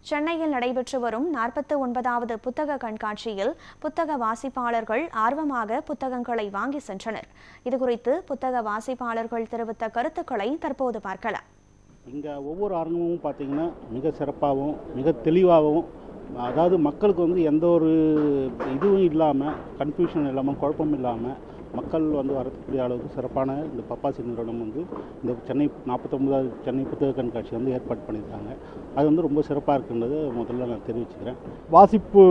சென்னையில் நடைபெற்று வரும் 49வது புத்தக கண்காட்சியில் புத்தக வாசிப்பாளர்கள் ஆர்வமாக புத்தகங்களை வாங்கி சென்றனர். இதுகுறித்து புத்தக வாசிப்பாளர்கள் தெரிவித்த கருத்துக்களை தற்போது பார்க்கலாம். இங்கே ஒவ்வொரு அரங்கமும் பார்த்தீங்கன்னா மிக சிறப்பாகவும் மிக தெளிவாகவும், அதாவது மக்களுக்கு எந்த ஒரு இதுவும் இல்லாமல், கன்ஃபியூஷன் இல்லாமல், குழப்பம் இல்லாமல் மக்கள் வரக்கூடிய அளவுக்கு சிறப்பான இந்த பப்பாசி நிறுவனம் இந்த சென்னை 49வது சென்னை புத்தக கண்காட்சி ஏற்பாடு பண்ணியிருக்காங்க. அது ரொம்ப சிறப்பாக இருக்குன்றது முதல்ல நான் தெரிவிச்சுக்கிறேன். வாசிப்பு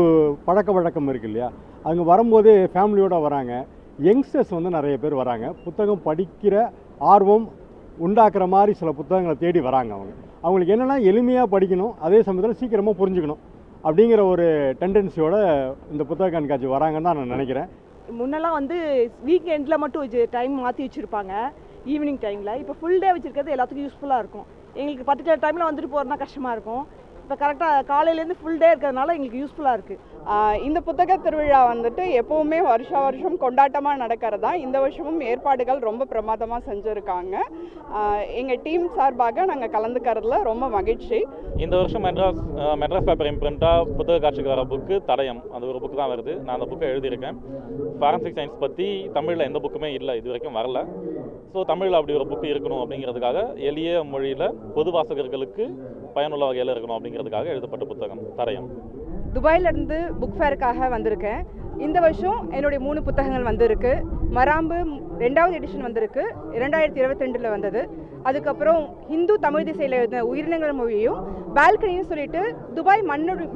பழக்க வழக்கம் இருக்குது இல்லையா, அங்கே வரும்போது ஃபேமிலியோடு வராங்க. யங்ஸ்டர்ஸ் நிறைய பேர் வராங்க. புத்தகம் படிக்கிற ஆர்வம் உண்டாக்குற மாதிரி சில புத்தகங்களை தேடி வராங்க. அவங்களுக்கு என்னென்னா எளிமையாக படிக்கணும், அதே சமயத்தில் சீக்கிரமாக புரிஞ்சுக்கணும் அப்படிங்கிற ஒரு டெண்டன்சியோட இந்த புத்தக கண்காட்சி வராங்கன்னு தான் நான் நினைக்கிறேன். முன்னெல்லாம் வீக் எண்டில் மட்டும் டைம் மாற்றி வச்சுருப்பாங்க, ஈவினிங் டைமில். இப்போ ஃபுல் டே வச்சுருக்கிறது எல்லாத்துக்கும் யூஸ்ஃபுல்லாக இருக்கும். எங்களுக்கு பர்டிகுலர் டைமில் வந்துட்டு போகிறதுனா கஷ்டமாக இருக்கும். இப்போ கரெக்டாக காலையிலேருந்து ஃபுல் டே இருக்கிறதுனால எங்களுக்கு யூஸ்ஃபுல்லாக இருக்குது. இந்த புத்தக திருவிழா எப்போவுமே வருஷம் கொண்டாட்டமாக நடக்கிறது தான். இந்த வருஷமும் ஏற்பாடுகள் ரொம்ப பிரமாதமாக செஞ்சுருக்காங்க. எங்கள் டீம் சார்பாக நாங்கள் கலந்துக்கிறதுல ரொம்ப மகிழ்ச்சி. இந்த வருஷம் மெட்ராஸ் பேப்பர் இம்ப்ரிண்ட்டாக புத்தக காட்சிக்கு வர புக்கு தடயம், அது ஒரு புக்கு தான் வருது. நான் அந்த புக்கை எழுதியிருக்கேன். ஃபாரன்சிக் சயின்ஸ் பற்றி தமிழில் எந்த புக்குமே இல்லை, இது வரைக்கும் வரல. ஸோ தமிழில் அப்படி ஒரு புக்கு இருக்கணும் அப்படிங்கிறதுக்காக எளிய மொழியில் பொது வாசகர்களுக்கு பயனுள்ள வகையில் இருக்கணும் அப்படிங்கிறதுக்காக எழுதப்பட்ட புத்தகம் தடயம். துபாயிலிருந்து புக் ஃபேருக்காக வந்திருக்கேன். இந்த வருஷம் என்னுடைய 3 புத்தகங்கள் வந்திருக்கு. மராம்பு 2வது எடிஷன் வந்திருக்கு, 2022 வந்தது. அதுக்கப்புறம் ஹிந்து தமிழ் திசையில் எழுதின உயிரினங்கள் மொழியும், பால்கனியும் சொல்லிட்டு துபாய்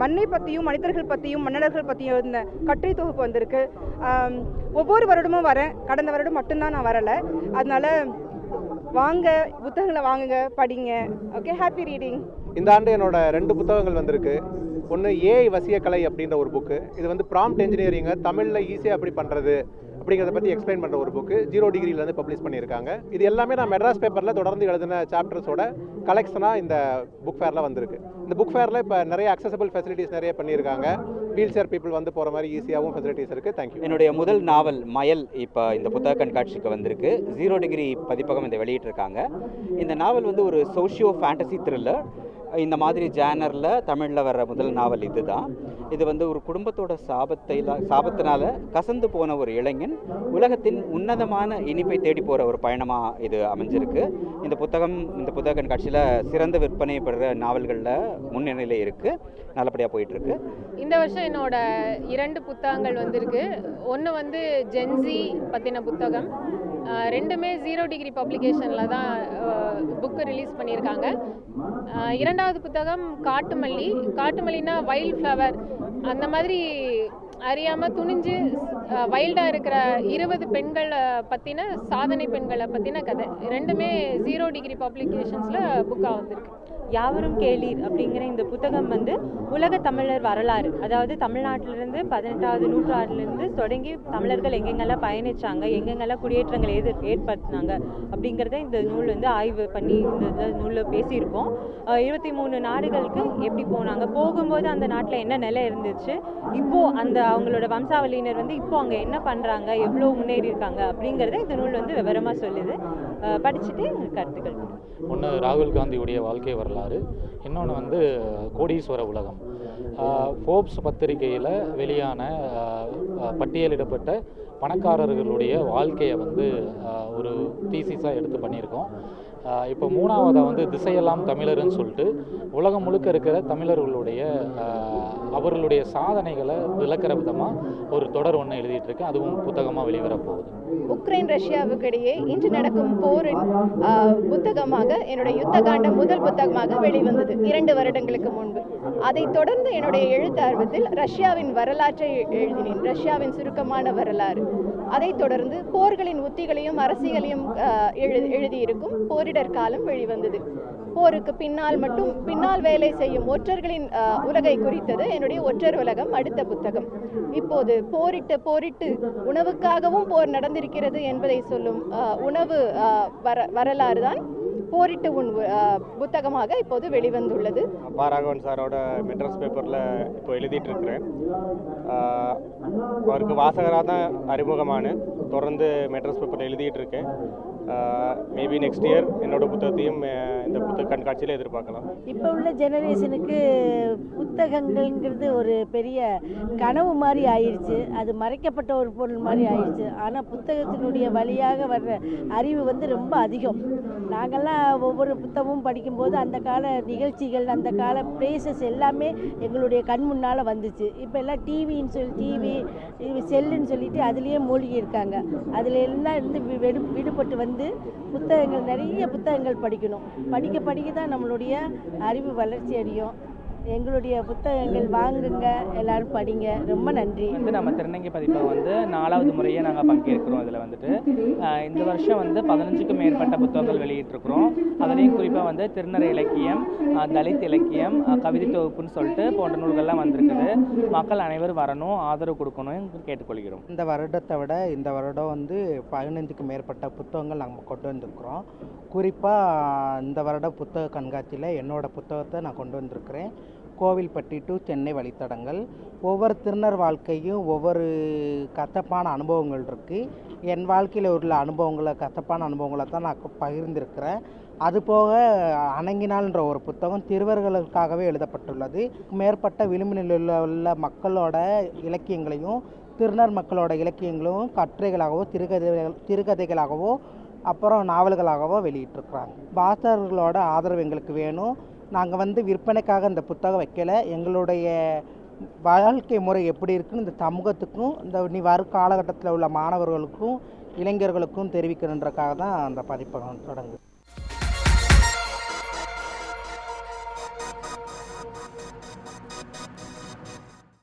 மண்ணை பற்றியும் மனிதர்கள் பற்றியும் மன்னர்கள் பற்றியும் எழுதின கட்டுரை தொகுப்பு வந்திருக்கு. ஒவ்வொரு வருடமும் வரேன், கடந்த வருடம் மட்டும்தான் நான் வரலை. அதனால வாங்க, புத்தகங்களை வாங்குங்க, படிங்க. Okay, happy reading. இந்த ஆண்டு என்னோட 2 புத்தகங்கள் வந்திருக்கு. ஒன்று ஏஐ வசியக்கலை அப்படின்ற ஒரு புக்கு. இது ப்ராம்ப்ட் என்ஜினியரிங்கை தமிழில் ஈஸியாக எப்படி பண்ணுறது அப்படிங்கிறத பற்றி எக்ஸ்பிளைன் பண்ணுற ஒரு புக்கு. 0 டிகிரிலேருந்து பப்ளிஷ் பண்ணியிருக்காங்க. இது எல்லாமே நான் மெட்ராஸ் பேப்பரில் தொடர்ந்து எழுதின சாப்டர்ஸோட கலெக்ஷனாக இந்த புக் ஃபேரில் வந்திருக்கு. இந்த புக் ஃபேரில் இப்போ நிறைய அக்சசபிள் ஃபெசிலிட்டிஸ் நிறைய பண்ணியிருக்காங்க. வீல் சேர் பீப்புள் போகிற மாதிரி ஈஸியாகவும் ஃபெசிலிட்டிஸ் இருக்குது. தேங்க்யூ. என்னுடைய முதல் நாவல் மயல் இப்போ இந்த புத்தக கண்காட்சிக்கு வந்திருக்கு. 0 டிகிரி பதிப்பகம் இதை வெளியிட்டிருக்காங்க. இந்த நாவல் ஒரு சோஷியோ ஃபேண்டசி த்ரில்லர். இந்த மாதிரி ஜேனரில் தமிழில் வர்ற முதல் நாவல் இதுதான். இது ஒரு குடும்பத்தோட சாபத்தினால கசந்து போன ஒரு இளைஞன் உலகத்தின் உன்னதமான இனிப்பை தேடி போகிற ஒரு பயணமாக இது அமைஞ்சிருக்கு. இந்த புத்தக கண்காட்சியில் சிறந்த விற்பனை பெறுற நாவல்களில் முன்னிலையில் இருக்குது. நல்லபடியாக போயிட்டுருக்கு. இந்த வருஷம் என்னோட 2 புத்தகங்கள் வந்திருக்கு. ஒன்று ஜென்சி பற்றின புத்தகம், 2மே 0 டிகிரி பப்ளிகேஷனில் தான் புக்கு ரிலீஸ் பண்ணியிருக்காங்க. 2வது புத்தகம் காட்டுமல்லினா வைல்ட் ஃப்ளவர், அந்த மாதிரி அறியாமல் துணிஞ்சு வைல்டாக இருக்கிற 20 பெண்களை பற்றின சாதனை பெண்களை பற்றின கதை. 2மே 0 டிகிரி பப்ளிகேஷன்ஸில் புக்காக வந்திருக்கு. யாவரும் கேளீர் அப்படிங்கிற இந்த புத்தகம் உலக தமிழர் வரலாறு, அதாவது தமிழ்நாட்டிலிருந்து 18வது நூற்றாண்டிலிருந்து தொடங்கி தமிழர்கள் எங்கெங்கெல்லாம் பயணிச்சாங்க, எங்கெங்கெல்லாம் குடியேற்றங்களை ஏற்படுத்தினாங்க அப்படிங்கிறத இந்த நூல் ஆய்வு பண்ணி இந்த நூலில் பேசியிருக்கோம். 23 நாடுகளுக்கு எப்படி போனாங்க, போகும்போது அந்த நாட்டில் என்ன நிலை இருந்துச்சு, இப்போது அந்த அவங்களோட வம்சாவளியினர் இப்போ அங்கே என்ன பண்ணுறாங்க, எவ்வளோ முன்னேறி இருக்காங்க அப்படிங்கிறத இந்த நூல் விவரமாக சொல்லுது. படிச்சுட்டு கருத்துக்கள். ஒன்று ராகுல் காந்தியுடைய வாழ்க்கை வரலாறு, இன்னொன்று கோடீஸ்வர உலகம். ஃபோர்ப்ஸ் பத்திரிகையில் வெளியான பட்டியலிடப்பட்ட பணக்காரர்களுடைய வாழ்க்கையை ஒரு தீசிஸாக எடுத்து பண்ணியிருக்கோம். இப்போ 3வதாக திசையெல்லாம் தமிழர்னு சொல்லிட்டு உலகம் முழுக்க இருக்கிற தமிழர்களுடைய அவர்களுடைய சாதனைகளை விளக்கிற விதமாக ஒரு தொடர் ஒன்று எழுதிட்டுருக்கேன். அதுவும் புத்தகமாக வெளிவரப்போகுது. உக்ரைன் ரஷ்யாவுக்கு இடையே இன்று நடக்கும் போரின் புத்தகமாக என்னுடைய யுத்த காண்டம் முதல் புத்தகமாக வெளிவந்தது 2 வருடங்களுக்கு முன்பு. அதைத் தொடர்ந்து என்னுடைய எழுத்தார்வத்தில் ரஷ்யாவின் வரலாற்றை எழுதினேன், ரஷ்யாவின் சுருக்கமான வரலாறு. அதைத் தொடர்ந்து போர்களின் உத்திகளையும் அரசியலையும் எழுதியிருக்கும் போரிடர் காலம் வெளிவந்தது. போருக்கு பின்னால் வேலை செய்யும் ஒற்றர்களின் உலகை குறித்தது என்னுடைய ஒற்றர் உலகம் அடுத்த புத்தகம். இப்போது போரிட்டு உணவுக்காகவும் போர் நடந்திருக்கிறது என்பதை சொல்லும் உணவு வரலாறு தான் போரிட்டு புத்தகமாக இப்போது வெளிவந்துள்ளது. பாராகவன் சாரோட மெட்ராஸ் பேப்பரில் இப்போ எழுதிட்டு இருக்கிறேன். அவருக்கு வாசகராக தான் அறிமுகமான, தொடர்ந்து மெட்ராஸ் பேப்பரில் எழுதிட்டு இருக்கேன். மேபி நெக்ஸ்ட் இயர் என்னோட புத்தகத்தையும் இந்த புத்தக கண்காட்சியில் எதிர்பார்க்கலாம். இப்போ உள்ள ஜெனரேஷனுக்கு புத்தகங்கள்ங்கிறது ஒரு பெரிய கனவு மாதிரி ஆயிடுச்சு, அது மறைக்கப்பட்ட ஒரு பொருள் மாதிரி ஆயிடுச்சு. ஆனால் புத்தகத்தினுடைய வழியாக வர்ற அறிவு வந்து ரொம்ப அதிகம். நாங்கள்லாம் ஒவ்வொரு புத்தகமும் படிக்கும்போது அந்த கால நிகழ்ச்சிகள், அந்த கால பிளேசஸ் எல்லாமே எங்களுடைய கண் முன்னால் வந்துச்சு. இப்போ எல்லாம் டிவின்னு சொல்லி டிவி செல்லுன்னு சொல்லிட்டு அதுலேயே மூழ்கி இருக்காங்க. அதில் எல்லாம் இருந்து விடுபட்டு வந்து புத்தகங்கள், நிறைய புத்தகங்கள் படிக்கணும். படிக்க தான் நம்மளுடைய அறிவு வளர்ச்சி அடையும். எங்களுடைய புத்தகங்கள் வாங்குங்க, எல்லாரும் படிங்க. ரொம்ப நன்றி. நம்ம திருநங்கை பதிப்பகம் 4வது முறையே நாங்கள் பங்கேற்கிறோம். அதில் இந்த வருஷம் 15க்கும் மேற்பட்ட புத்தகங்கள் வெளியிட்டிருக்கிறோம். அதுலேயும் குறிப்பாக திருநறை இலக்கியம், தலித் இலக்கியம், கவிதை தொகுப்புன்னு சொல்லிட்டு போன்ற நூல்கள்லாம் வந்திருக்குது. மக்கள் அனைவரும் வரணும், ஆதரவு கொடுக்கணும் கேட்டுக்கொள்கிறோம். இந்த வருடத்தை விட இந்த வருடம் 15க்கும் மேற்பட்ட புத்தகங்கள் நாங்கள் கொண்டு வந்திருக்கிறோம். குறிப்பாக இந்த வருட புத்தக கண்காட்சியில் என்னோடய புத்தகத்தை நான் கொண்டு வந்திருக்கிறேன். கோவில்பட்டி டு சென்னை வழித்தடங்கள். ஒவ்வொரு திருநர் வாழ்க்கையும் ஒவ்வொரு கசப்பான அனுபவங்கள் இருக்குது. என் வாழ்க்கையில் உள்ள அனுபவங்களை, கசப்பான அனுபவங்களை தான் நான் பகிர்ந்திருக்கிறேன். அதுபோக அணங்கினால்ன்ற ஒரு புத்தகம் திருவர்களுக்காகவே எழுதப்பட்டுள்ளது. மேற்பட்ட விளிம்பு நிலையில் உள்ள மக்களோட இலக்கியங்களையும் திருநர் மக்களோட இலக்கியங்களும் கட்டுரைகளாகவோ சிறுகதைகளாகவோ அப்புறம் நாவல்களாகவோ வெளியிட்டிருக்கிறாங்க. வாசகர்களோட ஆதரவு எங்களுக்கு வேணும். நாங்கள் விற்பனைக்காக இந்த புத்தகம் வைக்கலை. எங்களுடைய வாழ்க்கை முறை எப்படி இருக்குன்னு இந்த சமூகத்துக்கும் இந்த வரும் காலகட்டத்தில் உள்ள மாணவர்களுக்கும் இளைஞர்களுக்கும் தெரிவிக்கணுன்றக்காக தான் அந்த பதிப்பகம் தொடங்குது.